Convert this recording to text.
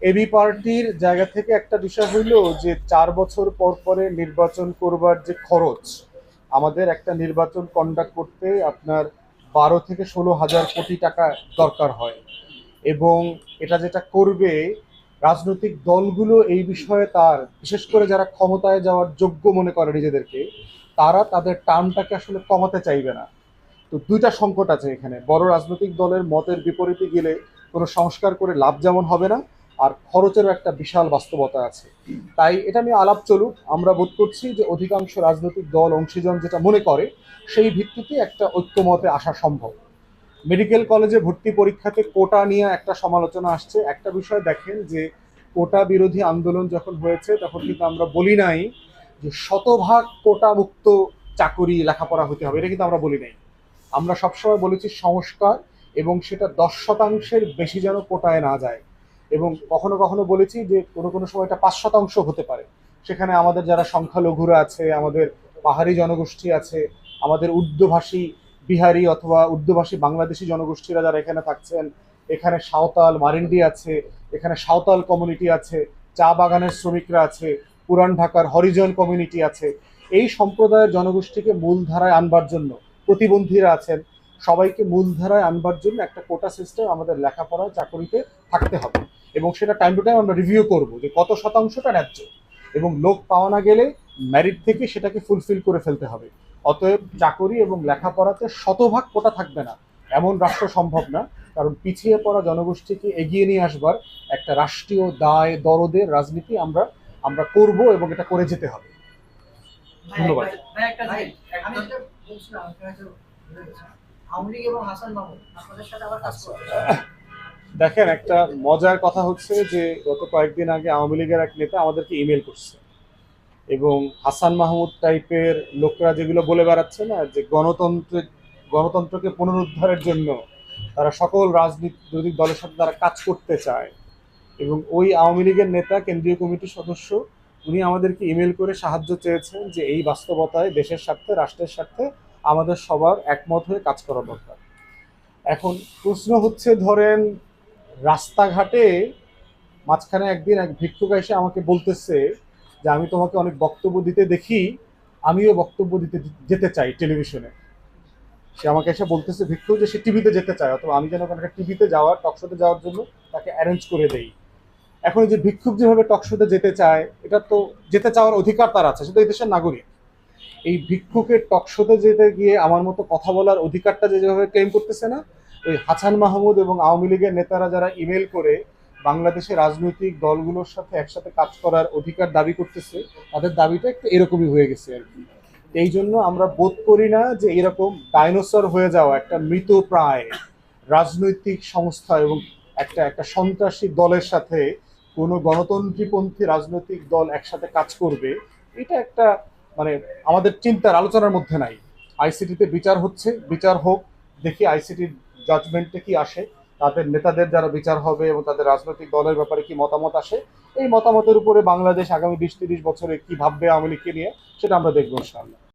AB পার্টির জায়গা থেকে একটা বিষয় হইল যে 4 বছর পর পরে নির্বাচন করবার যে খরচ, আমাদের একটা নির্বাচন কন্ডাক্ট করতে আপনার 12 থেকে 16 হাজার কোটি টাকা দরকার হয়। এবং এটা যেটা করবে, রাজনৈতিক দলগুলো এই বিষয়ে তার বিশেষ করে যারা ক্ষমতায় যাওয়ার যোগ্য মনে করে নিজেদেরকে, তারা তাদের টার্মটাকে আসলে কমাতে চাইবে না। তো দুইটা সংকট আছে এখানে, বড় রাজনৈতিক দলের মতের বিপরীতে গেলে কোনো সংস্কার করে লাভ যেমন হবে না, আর খরচেরও একটা বিশাল বাস্তবতা আছে। তাই এটা নিয়ে আলাপ চলুক। আমরা বোধ করছি যে অধিকাংশ রাজনৈতিক দল অংশীজন যেটা মনে করে সেই ভিত্তিতে একটা ঐক্যমতে আসা সম্ভব। মেডিকেল কলেজে ভর্তি পরীক্ষাতে কোটা নিয়ে একটা সমালোচনা আসছে। একটা বিষয় দেখেন যে কোটা বিরোধী আন্দোলন যখন হয়েছে তখন কিন্তু আমরা বলি নাই যে শতভাগ কোটা মুক্ত চাকুরি লেখাপড়া হতে হবে, এটা কিন্তু আমরা বলি নাই। আমরা সবসময় বলেছি সংস্কার, এবং সেটা 10%-এর বেশি যেন কোটায় না যায়। এবং কখনো কখনো বলেছি যে কোনো কোনো সময় এটা 5% হতে পারে। সেখানে আমাদের যারা সংখ্যালঘুরা আছে, আমাদের পাহাড়ি জনগোষ্ঠী আছে, আমাদের উর্দুভাষী বিহারি অথবা উর্দুভাষী বাংলাদেশি জনগোষ্ঠীরা যারা এখানে থাকছেন, এখানে সাঁওতাল মারিন্ডি আছে, এখানে সাঁওতাল কমিউনিটি আছে, চা বাগানের শ্রমিকরা আছে, পুরান ঢাকার হরিজন কমিউনিটি আছে। এই সম্প্রদায়ের জনগোষ্ঠীকে মূলধারায় আনবার জন্য প্রতিবন্ধীরা আছেন, সবাইকে মূলধারায় আনবার জন্য একটা কোটা সিস্টেম আমাদের লেখাপড়া চাকরিতে থাকতে হবে। এবং সেটা টাইম টু টাইম আমরা রিভিউ করব যে কত শতাংশটা ন্যায্য, এবং লোক পাওয়া না গেলে ম্যারিট থেকে সেটাকে ফুলফিল করে ফেলতে হবে। অতএব চাকরি এবং লেখাপড়াতে শতভাগ কোটা থাকবে না এমন রাষ্ট্র সম্ভব না। কারণ পিছিয়ে পড়া জনগোষ্ঠীকে এগিয়ে নিয়ে আসবার একটা রাষ্ট্রীয় দায় দরদের রাজনীতি আমরা আমরা করব, এবং এটা করে যেতে হবে। ধন্যবাদ। আমি যেটা বলছিলাম, আপনারা হয়তো ভুলে গেছেন। আওয়ামী লীগ এবং হাসান মাহমুদ আপনাদের সাথে আবার কাজ করতে চায়। দেখেন, একটা মজার কথা হচ্ছে যে গত কয়েকদিন আগে আওয়ামী লীগের এক নেতা আমাদেরকে ইমেল করছে, এবং হাসান মাহমুদ টাইপের লোকরা যেগুলো বলে বেড়াচ্ছে না যে গণতন্ত্রকে পুনরুদ্ধারের জন্য তারা সকল রাজনৈতিক দলের সাথে তারা কাজ করতে চায়। এবং ওই আওয়ামী লীগের নেতা, কেন্দ্রীয় কমিটির সদস্য, উনি আমাদেরকে ইমেল করে সাহায্য চেয়েছেন যে এই বাস্তবতায় দেশের স্বার্থে রাষ্ট্রের স্বার্থে আমাদের সবার একমত হয়ে কাজ করা দরকার। এখন প্রশ্ন হচ্ছে, ধরেন রাস্তাঘাটে মাঝখানে একদিন এক ভিক্ষুক এসে আমাকে বলতেছে যে আমি তোমাকে অনেক বক্তব্য দিতে দেখি, আমিও বক্তব্য দিতে যেতে চাই টেলিভিশনে। সে আমাকে এসে বলতেছে ভিক্ষুক যে সে টিভিতে যেতে চায়, অথবা আমি যেন ওখানে টিভিতে যাওয়ার টকশোতে যাওয়ার জন্য তাকে অ্যারেঞ্জ করে দেই। এখন এই যে ভিক্ষুক যেভাবে টকশোতে যেতে চায়, এটা তো যেতে চাওয়ার অধিকার তার আছে, সে তো এই দেশের নাগরিক। এই ভিক্ষুকের টকশোতে যেতে গিয়ে আমার মতো কথা বলার অধিকারটা যেভাবে ক্লেম করতেছে না, ওই হাসান মাহমুদ এবং আওয়ামী লীগের নেতারা যারা ইমেল করে বাংলাদেশের রাজনৈতিক দলগুলোর সাথে একসাথে কাজ করার অধিকার দাবি করতেছে, তাদের দাবিটা একটু এরকমই হয়ে গেছে আর কি। এই জন্য আমরা বোধ করি না যে এরকম ডাইনোসর হয়ে যাওয়া একটা মৃত প্রায় রাজনৈতিক সংস্থা এবং একটা একটা সন্ত্রাসী দলের সাথে কোনো গণতন্ত্রীপন্থী রাজনৈতিক দল একসাথে কাজ করবে। এটা একটা মানে আমাদের চিন্তার আলোচনার মধ্যে নাই। আইসিটিতে বিচার হচ্ছে, বিচার হোক, দেখি আইসিটির জাজমেন্টে কি আসে, তাদের নেতাদের যারা বিচার হবে এবং তাদের রাজনৈতিক দলের ব্যাপারে কি মতামত আসে, এই মতামতের উপরে বাংলাদেশ আগামী 20-30 বছরে কি ভাববে আওয়ামী লীগকে নিয়ে, সেটা আমরা দেখবো ইনশাআল্লাহ।